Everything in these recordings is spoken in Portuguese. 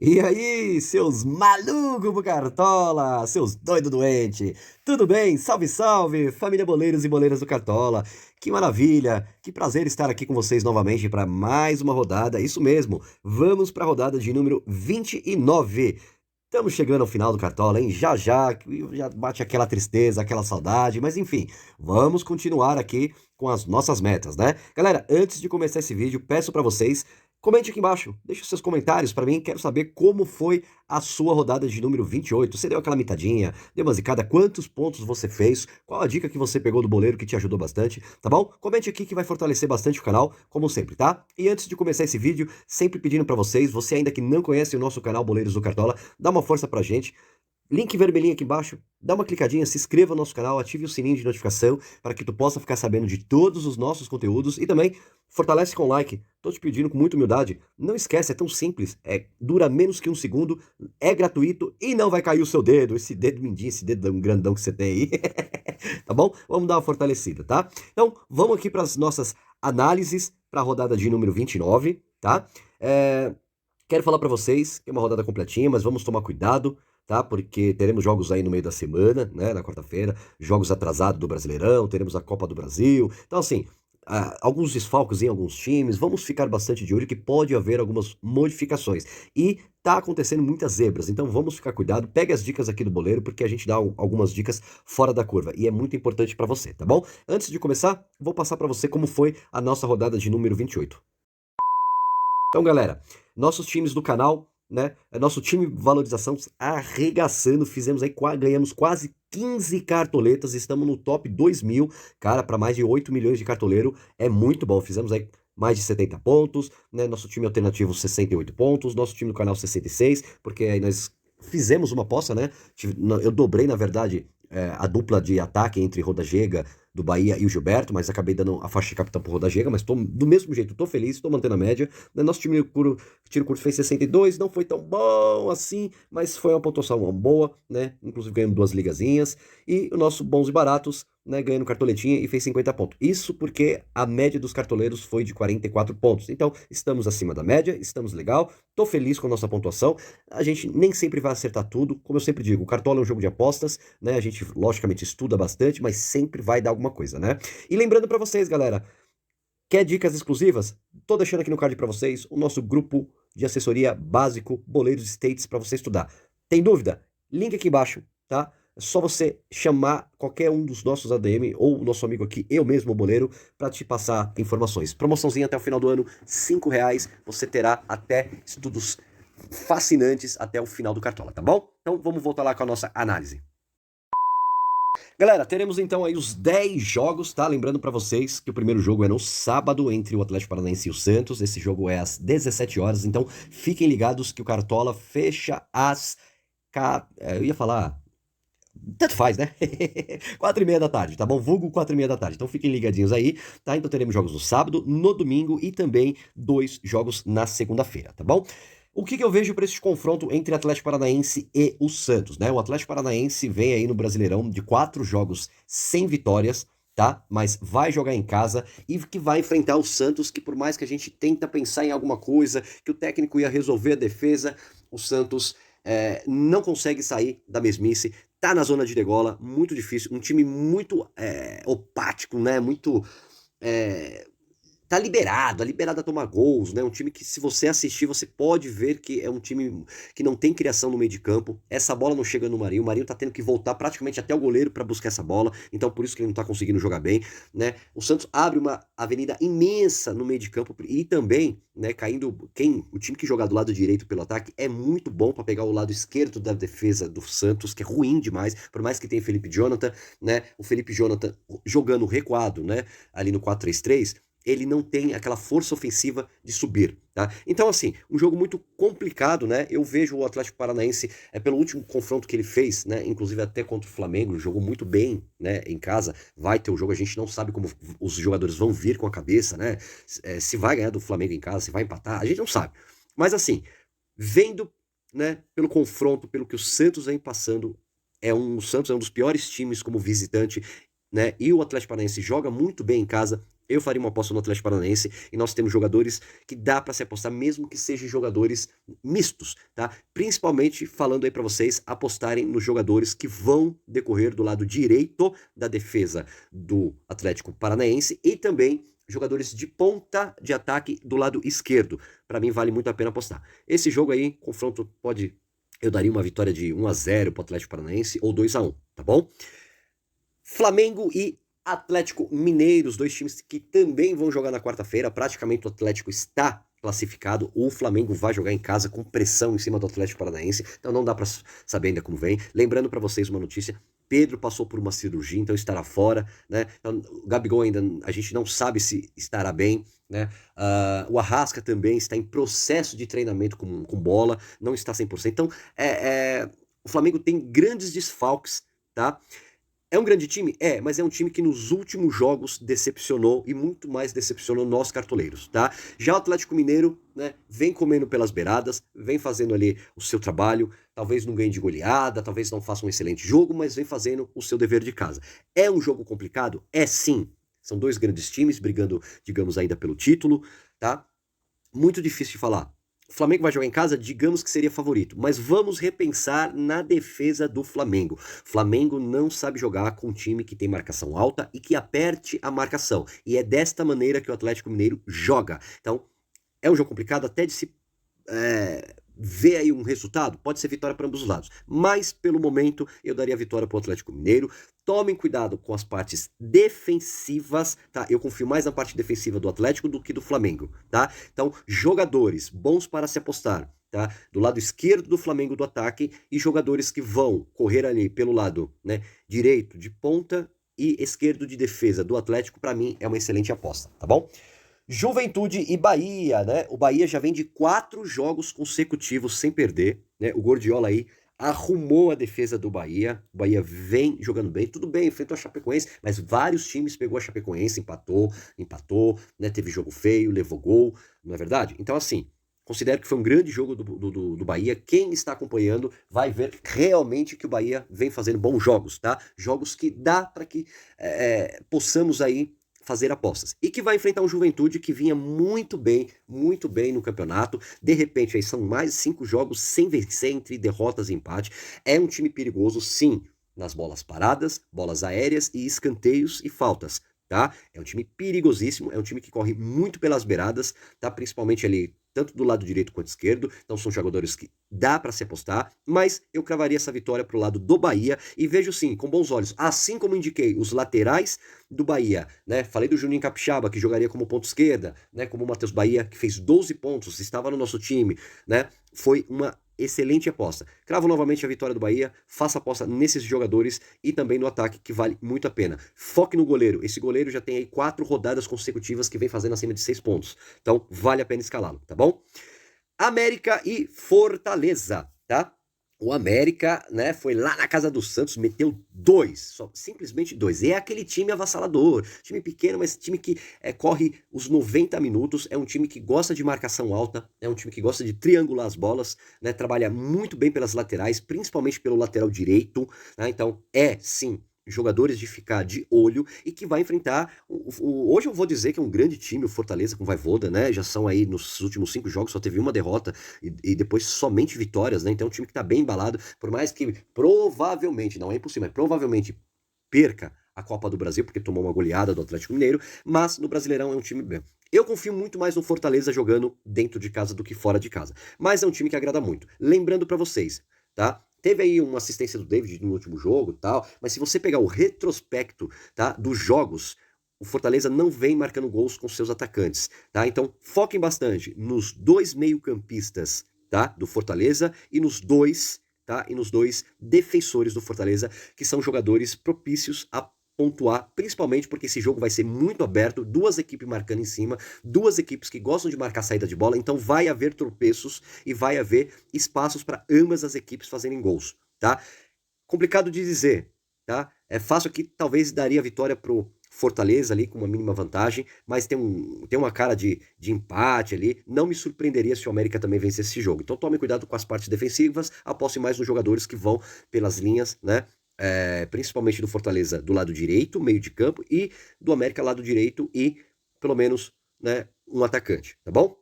E aí, seus malucos do Cartola, seus doido doente, tudo bem? Salve, salve, família boleiros e boleiras do Cartola. Que maravilha, que prazer estar aqui com vocês novamente para mais uma rodada. Isso mesmo, vamos para a rodada de número 29. Estamos chegando ao final do Cartola, hein? Já bate aquela tristeza, aquela saudade, mas enfim, vamos continuar aqui com as nossas metas, né? Galera, antes de começar esse vídeo, peço para vocês, comente aqui embaixo, deixe os seus comentários para mim, quero saber como foi a sua rodada de número 28. Você deu aquela mitadinha, deu uma zicada, quantos pontos você fez, qual a dica que você pegou do boleiro que te ajudou bastante, tá bom? Comente aqui que vai fortalecer bastante o canal, como sempre, tá? E antes de começar esse vídeo, sempre pedindo para vocês, você ainda que não conhece o nosso canal Boleiros do Cartola, dá uma força pra gente. Link vermelhinho aqui embaixo, dá uma clicadinha, se inscreva no nosso canal, ative o sininho de notificação para que tu possa ficar sabendo de todos os nossos conteúdos e também fortalece com like. Tô te pedindo com muita humildade. Não esquece, é tão simples, dura menos que um segundo, é gratuito e não vai cair o seu dedo, esse dedo mindinho, esse dedo grandão que você tem aí. Tá bom? Vamos dar uma fortalecida, tá? Então, vamos aqui para as nossas análises para a rodada de número 29, tá? Quero falar para vocês que é uma rodada completinha, mas vamos tomar cuidado, tá? Porque teremos jogos aí no meio da semana, né? Na quarta-feira, jogos atrasados do Brasileirão, teremos a Copa do Brasil. Então, assim, alguns desfalques em alguns times, vamos ficar bastante de olho que pode haver algumas modificações. E tá acontecendo muitas zebras, então vamos ficar cuidado. Pegue as dicas aqui do boleiro, porque a gente dá algumas dicas fora da curva e é muito importante para você, tá bom? Antes de começar, vou passar para você como foi a nossa rodada de número 28. Então, galera, nossos times do canal, né? Nosso time valorização arregaçando, fizemos aí, ganhamos quase 15 cartoletas, estamos no top 2.000, cara, para mais de 8 milhões de cartoleiro, é muito bom, fizemos aí mais de 70 pontos, né? Nosso time alternativo 68 pontos, nosso time do canal 66, porque aí nós fizemos uma aposta, né? Eu dobrei, na verdade, a dupla de ataque entre Rodallega, do Bahia e o Gilberto, mas acabei dando a faixa de capitão pro Rodallega, mas tô, do mesmo jeito, tô feliz, tô mantendo a média. Nosso time tiro curto fez 62, não foi tão bom assim, mas foi uma pontuação boa, né? Inclusive ganhamos 2 ligazinhas. E o nosso bons e baratos, né, ganhando cartoletinha e fez 50 pontos. Isso porque a média dos cartoleiros foi de 44 pontos. Então, estamos acima da média, estamos legal, tô feliz com a nossa pontuação. A gente nem sempre vai acertar tudo, como eu sempre digo, o Cartola é um jogo de apostas, né? A gente logicamente estuda bastante, mas sempre vai dar alguma coisa, né? E lembrando para vocês, galera, quer dicas exclusivas? Tô deixando aqui no card para vocês o nosso grupo de assessoria básico Boleiros States para você estudar. Tem dúvida? Link aqui embaixo, tá? É só você chamar qualquer um dos nossos ADM ou o nosso amigo aqui, eu mesmo, o boleiro, para te passar informações. Promoçãozinha até o final do ano, R$ 5. Você terá até estudos fascinantes até o final do Cartola, tá bom? Então vamos voltar lá com a nossa análise. Galera, teremos então aí os 10 jogos, tá? Lembrando pra vocês que o primeiro jogo é no sábado entre o Atlético Paranaense e o Santos. Esse jogo é às 17 horas, então fiquem ligados que o Cartola fecha às... Eu ia falar... Tanto faz, né? 4h30 da tarde, tá bom? Vulgo 4h30 da tarde. Então fiquem ligadinhos aí, tá? Então teremos jogos no sábado, no domingo e também 2 jogos na segunda-feira, tá bom? O que eu vejo para esse confronto entre Atlético Paranaense e o Santos, né? O Atlético Paranaense vem aí no Brasileirão de 4 jogos sem vitórias, tá? Mas vai jogar em casa e que vai enfrentar o Santos, que por mais que a gente tenta pensar em alguma coisa, que o técnico ia resolver a defesa, o Santos não consegue sair da mesmice, tá na zona de degola, muito difícil, um time muito opático, né? Muito é, tá liberado a tomar gols, né? Um time que, se você assistir, você pode ver que é um time que não tem criação no meio de campo. Essa bola não chega no Marinho. O Marinho tá tendo que voltar praticamente até o goleiro para buscar essa bola. Então, por isso que ele não tá conseguindo jogar bem, né? O Santos abre uma avenida imensa no meio de campo e também, né, caindo o time que jogar do lado direito pelo ataque é muito bom para pegar o lado esquerdo da defesa do Santos, que é ruim demais, por mais que tenha Felipe Jonathan, né? O Felipe Jonathan jogando recuado, né, ali no 4-3-3, ele não tem aquela força ofensiva de subir, tá? Então, assim, um jogo muito complicado, né? Eu vejo o Atlético Paranaense, pelo último confronto que ele fez, né? Inclusive até contra o Flamengo, jogou muito bem, né? Em casa, vai ter o jogo, a gente não sabe como os jogadores vão vir com a cabeça, né? Se vai ganhar do Flamengo em casa, se vai empatar, a gente não sabe. Mas, assim, vendo, né, pelo confronto, pelo que o Santos vem passando, o Santos é um dos piores times como visitante, né? E o Atlético Paranaense joga muito bem em casa. Eu faria uma aposta no Atlético Paranaense e nós temos jogadores que dá para se apostar, mesmo que sejam jogadores mistos, tá? Principalmente falando aí para vocês apostarem nos jogadores que vão decorrer do lado direito da defesa do Atlético Paranaense e também jogadores de ponta de ataque do lado esquerdo. Para mim vale muito a pena apostar. Esse jogo aí, confronto pode, eu daria uma vitória de 1-0 para o Atlético Paranaense ou 2-1, tá bom? Flamengo e Atlético Mineiro, os dois times que também vão jogar na quarta-feira. Praticamente o Atlético está classificado. O Flamengo vai jogar em casa com pressão em cima do Atlético Paranaense. Então não dá para saber ainda como vem. Lembrando para vocês uma notícia: Pedro passou por uma cirurgia, então estará fora, né? Então, o Gabigol ainda a gente não sabe se estará bem, né? O Arrasca também está em processo de treinamento com bola, não está 100%. Então o Flamengo tem grandes desfalques, tá? É um grande time? É, mas é um time que nos últimos jogos decepcionou e muito mais decepcionou nós cartoleiros, tá? Já o Atlético Mineiro, né, vem comendo pelas beiradas, vem fazendo ali o seu trabalho, talvez não ganhe de goleada, talvez não faça um excelente jogo, mas vem fazendo o seu dever de casa. É um jogo complicado? É sim. São dois grandes times brigando, digamos, ainda pelo título, tá? Muito difícil de falar. O Flamengo vai jogar em casa, digamos que seria favorito, mas vamos repensar na defesa do Flamengo. O Flamengo não sabe jogar com um time que tem marcação alta e que aperte a marcação. E é desta maneira que o Atlético Mineiro joga. Então, é um jogo complicado até de se ver aí um resultado. Pode ser vitória para ambos os lados. Mas, pelo momento, eu daria vitória para o Atlético Mineiro. Tomem cuidado com as partes defensivas, tá? Eu confio mais na parte defensiva do Atlético do que do Flamengo, tá? Então, jogadores bons para se apostar, tá? Do lado esquerdo do Flamengo do ataque e jogadores que vão correr ali pelo lado, né, direito de ponta e esquerdo de defesa do Atlético, para mim é uma excelente aposta, tá bom? Juventude e Bahia, né? O Bahia já vem de 4 jogos consecutivos sem perder, né? O Gordiola aí arrumou a defesa do Bahia. O Bahia vem jogando bem, tudo bem, enfrentou a Chapecoense, mas vários times pegou a Chapecoense, empatou, né? Teve jogo feio, levou gol, não é verdade? Então, assim, considero que foi um grande jogo do Bahia. Quem está acompanhando vai ver realmente que o Bahia vem fazendo bons jogos, tá? Jogos que dá para que possamos aí fazer apostas. E que vai enfrentar um Juventude que vinha muito bem no campeonato. De repente, aí são mais 5 jogos sem vencer, entre derrotas e empate. É um time perigoso, sim, nas bolas paradas, bolas aéreas e escanteios e faltas, tá? É um time perigosíssimo, é um time que corre muito pelas beiradas, tá? Principalmente ali, tanto do lado direito quanto esquerdo. Então são jogadores que dá para se apostar, mas eu cravaria essa vitória pro lado do Bahia e vejo sim, com bons olhos, assim como indiquei os laterais do Bahia, né? Falei do Juninho Capixaba, que jogaria como ponta esquerda, né? Como o Matheus Bahia, que fez 12 pontos, estava no nosso time, né? Foi uma excelente aposta. Cravo novamente a vitória do Bahia, faça aposta nesses jogadores e também no ataque, que vale muito a pena. Foque no goleiro. Esse goleiro já tem aí 4 rodadas consecutivas que vem fazendo acima de 6 pontos. Então, vale a pena escalá-lo, tá bom? América e Fortaleza, tá? O América, né, foi lá na casa do Santos, meteu 2, só, simplesmente 2. É aquele time avassalador, time pequeno, mas time que corre os 90 minutos, é um time que gosta de marcação alta, é um time que gosta de triangular as bolas, né, trabalha muito bem pelas laterais, principalmente pelo lateral direito, né, então sim, jogadores de ficar de olho e que vai enfrentar hoje eu vou dizer que é um grande time, o Fortaleza com o Vojvoda, né? Já são aí nos últimos 5 jogos, só teve uma derrota e depois somente vitórias, né? Então é um time que tá bem embalado, por mais que provavelmente, não é impossível, mas provavelmente perca a Copa do Brasil, porque tomou uma goleada do Atlético Mineiro, mas no Brasileirão é um time bem. Eu confio muito mais no Fortaleza jogando dentro de casa do que fora de casa, mas é um time que agrada muito. Lembrando para vocês, tá? Teve aí uma assistência do David no último jogo e tal, mas se você pegar o retrospecto, tá, dos jogos, o Fortaleza não vem marcando gols com seus atacantes, tá? Então, foquem bastante nos 2 meio-campistas, tá, do Fortaleza e nos 2, tá, e nos 2 defensores do Fortaleza, que são jogadores propícios a pontuar, principalmente porque esse jogo vai ser muito aberto, 2 equipes marcando em cima, 2 equipes que gostam de marcar saída de bola, então vai haver tropeços e vai haver espaços para ambas as equipes fazerem gols, tá? Complicado de dizer, tá? É fácil aqui, talvez daria a vitória pro Fortaleza ali com uma mínima vantagem, mas tem uma cara de empate ali. Não me surpreenderia se o América também vencesse esse jogo. Então tome cuidado com as partes defensivas, aposte mais nos jogadores que vão pelas linhas, né? Principalmente do Fortaleza do lado direito, meio de campo, e do América lado direito e pelo menos, né, um atacante, tá bom?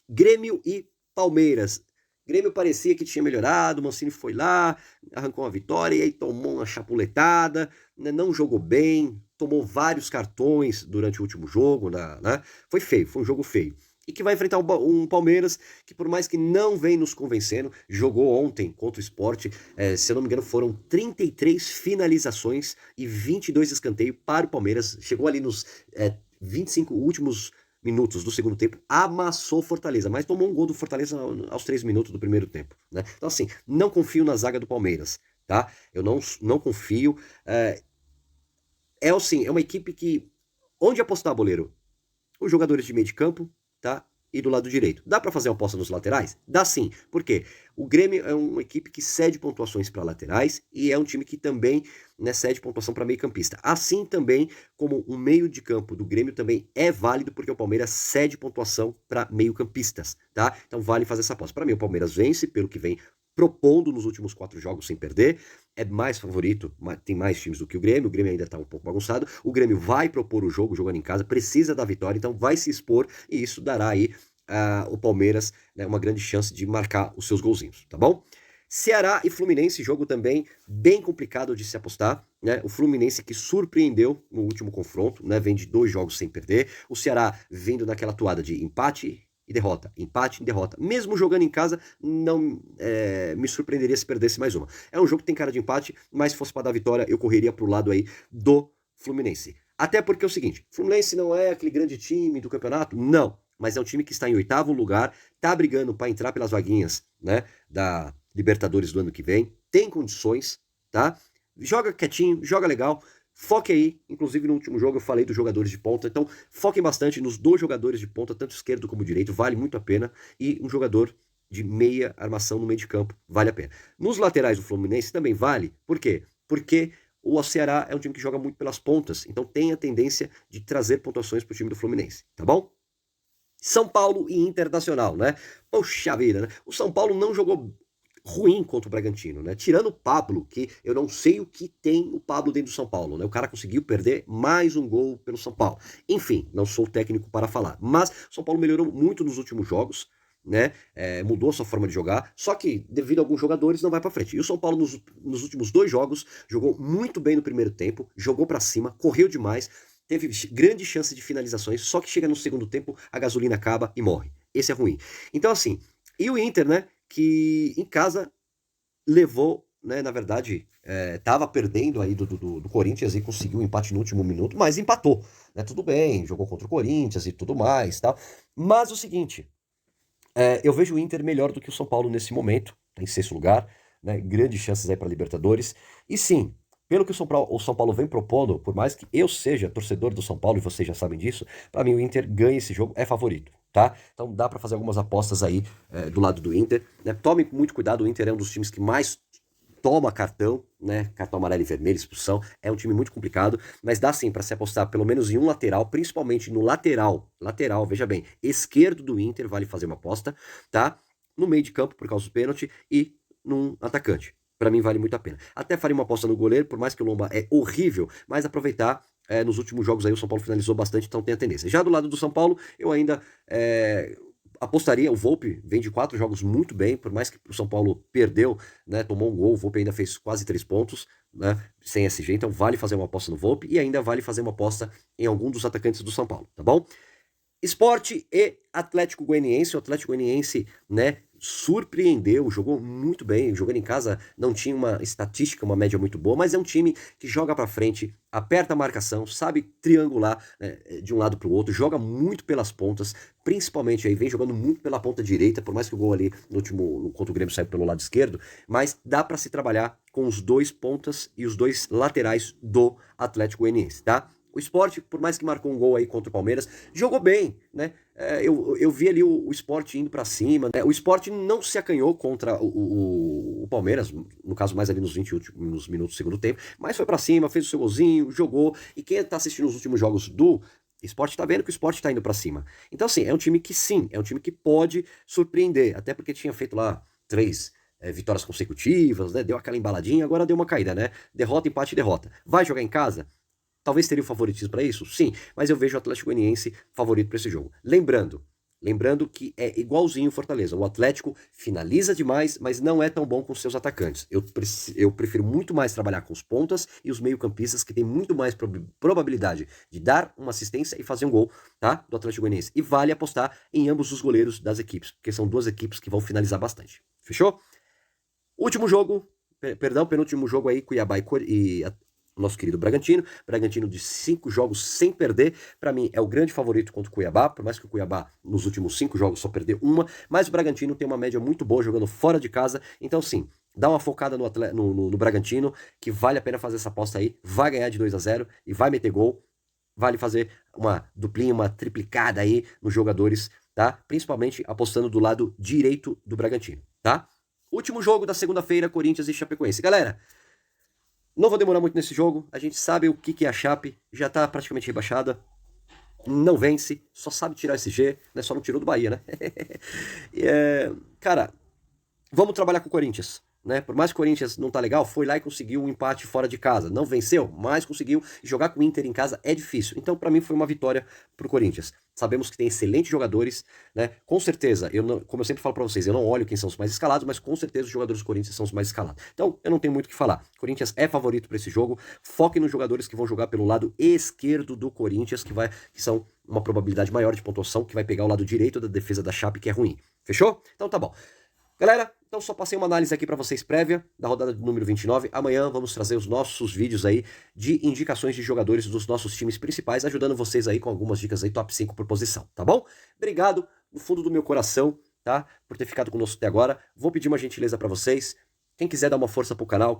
Grêmio e Palmeiras. Grêmio parecia que tinha melhorado, o Mancini foi lá, arrancou uma vitória e aí tomou uma chapuletada, né, não jogou bem, tomou vários cartões durante o último jogo, né? Foi feio, foi um jogo feio. E que vai enfrentar um Palmeiras que, por mais que não vem nos convencendo, jogou ontem contra o Sport, se eu não me engano, foram 33 finalizações e 22 escanteios para o Palmeiras. Chegou ali nos 25 últimos minutos do segundo tempo, amassou Fortaleza, mas tomou um gol do Fortaleza aos 3 minutos do primeiro tempo, né? Então, assim, não confio na zaga do Palmeiras, tá? Eu não confio. Assim, é uma equipe que... Onde apostar, boleiro? Os jogadores de meio de campo, tá? E do lado direito. Dá para fazer uma aposta nos laterais? Dá sim. Por quê? O Grêmio é uma equipe que cede pontuações para laterais e é um time que também, né, cede pontuação para meio-campista. Assim também como o meio de campo do Grêmio também é válido porque o Palmeiras cede pontuação para meio-campistas, tá? Então vale fazer essa aposta. Para mim o Palmeiras vence pelo que vem propondo nos últimos 4 jogos sem perder, é mais favorito, tem mais times do que o Grêmio ainda tá um pouco bagunçado, o Grêmio vai propor o jogo, jogando em casa, precisa da vitória, então vai se expor, e isso dará aí o Palmeiras, né, uma grande chance de marcar os seus golzinhos, tá bom? Ceará e Fluminense, jogo também bem complicado de se apostar, né? O Fluminense que surpreendeu no último confronto, né? Vem de 2 jogos sem perder, o Ceará vindo naquela toada de empate e derrota, empate e derrota. Mesmo jogando em casa, não me surpreenderia se perdesse mais uma. É um jogo que tem cara de empate, mas se fosse para dar vitória, eu correria pro lado aí do Fluminense. Até porque é o seguinte, Fluminense não é aquele grande time do campeonato? Não, mas é um time que está em 8º lugar, tá brigando para entrar pelas vaguinhas, né, da Libertadores do ano que vem, tem condições, tá? Joga quietinho, joga legal. Foque aí, inclusive no último jogo eu falei dos jogadores de ponta, então foquem bastante nos 2 jogadores de ponta, tanto esquerdo como direito, vale muito a pena, e um jogador de meia armação no meio de campo, vale a pena. Nos laterais do Fluminense também vale, por quê? Porque o Ceará é um time que joga muito pelas pontas, então tem a tendência de trazer pontuações para o time do Fluminense, tá bom? São Paulo e Internacional, né? Poxa vida, né? O São Paulo não jogou ruim contra o Bragantino, né? Tirando o Pablo, que eu não sei o que tem o Pablo dentro do São Paulo, né? O cara conseguiu perder mais um gol pelo São Paulo. Enfim, não sou técnico para falar, mas o São Paulo melhorou muito nos últimos jogos, né? Mudou a sua forma de jogar, só que devido a alguns jogadores não vai para frente. E o São Paulo nos últimos 2 jogos jogou muito bem no primeiro tempo, jogou para cima, correu demais, teve grande chance de finalizações, só que chega no segundo tempo, a gasolina acaba e morre. Esse é ruim. Então assim, e o Inter, né? Que em casa levou, né, na verdade, estava perdendo aí do Corinthians e conseguiu um empate no último minuto, mas empatou, né, tudo bem, jogou contra o Corinthians e tudo mais, tal. Mas o seguinte, eu vejo o Inter melhor do que o São Paulo nesse momento, tá em 6º lugar, né, grandes chances aí para Libertadores, e sim, pelo que o São Paulo vem propondo, por mais que eu seja torcedor do São Paulo, e vocês já sabem disso, para mim o Inter ganha esse jogo, é favorito, tá? Então dá para fazer algumas apostas aí do lado do Inter, né? Tome muito cuidado, o Inter é um dos times que mais toma cartão, né? Cartão amarelo e vermelho, expulsão, é um time muito complicado, mas dá sim para se apostar pelo menos em um lateral, principalmente no lateral, veja bem, esquerdo do Inter, vale fazer uma aposta, tá? No meio de campo por causa do pênalti e num atacante. Para mim vale muito a pena. Até faria uma aposta no goleiro, por mais que o Lomba é horrível, mas aproveitar, nos últimos jogos aí o São Paulo finalizou bastante, então tem a tendência. Já do lado do São Paulo, eu ainda apostaria, o Volpi vem de 4 jogos muito bem, por mais que o São Paulo perdeu, né, tomou um gol, o Volpi ainda fez quase 3 pontos, né, sem SG, então vale fazer uma aposta no Volpi e ainda vale fazer uma aposta em algum dos atacantes do São Paulo, tá bom? Sport e Atlético Goianiense, o Atlético Goianiense, né, surpreendeu, jogou muito bem, jogando em casa não tinha uma estatística, uma média muito boa, mas é um time que joga para frente, aperta a marcação, sabe triangular, né, de um lado para o outro, joga muito pelas pontas, principalmente aí vem jogando muito pela ponta direita, por mais que o gol ali no último contra o Grêmio saiu pelo lado esquerdo, mas dá para se trabalhar com os 2 pontas e os 2 laterais do Atlético Goianiense, tá? O Sport, por mais que marcou um gol aí contra o Palmeiras, jogou bem, né? Eu vi ali o Sport indo para cima. O Sport não se acanhou contra o Palmeiras, no caso mais ali nos 20 últimos minutos do segundo tempo, mas foi para cima, fez o seu golzinho, jogou. E quem tá assistindo os últimos jogos do Sport tá vendo que o Sport tá indo para cima. Então, assim, é um time que sim, é um time que pode surpreender, até porque tinha feito lá 3 vitórias consecutivas, né? Deu aquela embaladinha, agora deu uma caída, né? Derrota, empate, derrota. Vai jogar em casa? Talvez teria o favoritismo para isso? Sim, mas eu vejo o Atlético Goianiense favorito para esse jogo. Lembrando que é igualzinho o Fortaleza. O Atlético finaliza demais, mas não é tão bom com seus atacantes. Eu prefiro muito mais trabalhar com os pontas e os meio-campistas, que tem muito mais probabilidade de dar uma assistência e fazer um gol, tá? Do Atlético Goianiense. E vale apostar em ambos os goleiros das equipes, porque são duas equipes que vão finalizar bastante. Fechou? Último jogo, penúltimo jogo aí, Cuiabá e nosso querido Bragantino. Bragantino de 5 jogos sem perder. Para mim, é o grande favorito contra o Cuiabá. Por mais que o Cuiabá, nos últimos 5 jogos, só perdeu uma. Mas o Bragantino tem uma média muito boa jogando fora de casa. Então, sim, dá uma focada no Bragantino, que vale a pena fazer essa aposta aí. Vai ganhar de 2-0 e vai meter gol. Vale fazer uma duplinha, uma triplicada aí nos jogadores, tá? Principalmente apostando do lado direito do Bragantino, tá? Último jogo da segunda-feira, Corinthians e Chapecoense. Galera, não vou demorar muito nesse jogo. A gente sabe o que é a Chape. Já tá praticamente rebaixada. Não vence. Só sabe tirar esse G. Né? Só não tirou do Bahia, né? Cara, vamos trabalhar com o Corinthians. Né? Por mais que o Corinthians não tá legal, foi lá e conseguiu um empate fora de casa. Não venceu, mas conseguiu. E jogar com o Inter em casa é difícil. Então, para mim, foi uma vitória pro Corinthians. Sabemos que tem excelentes jogadores, né? Com certeza, como eu sempre falo para vocês, eu não olho quem são os mais escalados, mas com certeza os jogadores do Corinthians são os mais escalados. Então, eu não tenho muito o que falar. O Corinthians é favorito para esse jogo. Foque nos jogadores que vão jogar pelo lado esquerdo do Corinthians, que são uma probabilidade maior de pontuação, que vai pegar o lado direito da defesa da Chape, que é ruim. Fechou? Então tá bom. Galera, então só passei uma análise aqui para vocês prévia da rodada do número 29. Amanhã vamos trazer os nossos vídeos aí de indicações de jogadores dos nossos times principais, ajudando vocês aí com algumas dicas aí top 5 por posição, tá bom? Obrigado no fundo do meu coração, tá? Por ter ficado conosco até agora. Vou pedir uma gentileza para vocês. Quem quiser dar uma força pro canal,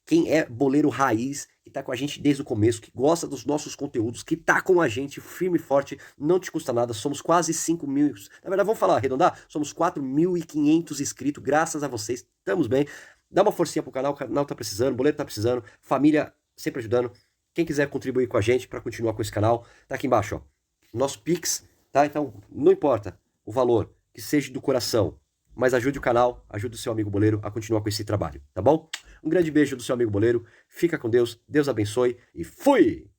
quem é boleiro raiz, que tá com a gente desde o começo, que gosta dos nossos conteúdos, que tá com a gente firme e forte, não te custa nada, somos quase 5 mil, na verdade vamos falar, arredondar, somos 4.500 inscritos, graças a vocês, estamos bem, dá uma forcinha pro canal, o canal tá precisando, o boleiro tá precisando, família sempre ajudando, quem quiser contribuir com a gente para continuar com esse canal, tá aqui embaixo, ó, nosso Pix, tá? Então, não importa o valor, que seja do coração, mas ajude o canal, ajude o seu amigo boleiro a continuar com esse trabalho, tá bom? Um grande beijo do seu amigo boleiro, fica com Deus, Deus abençoe e fui!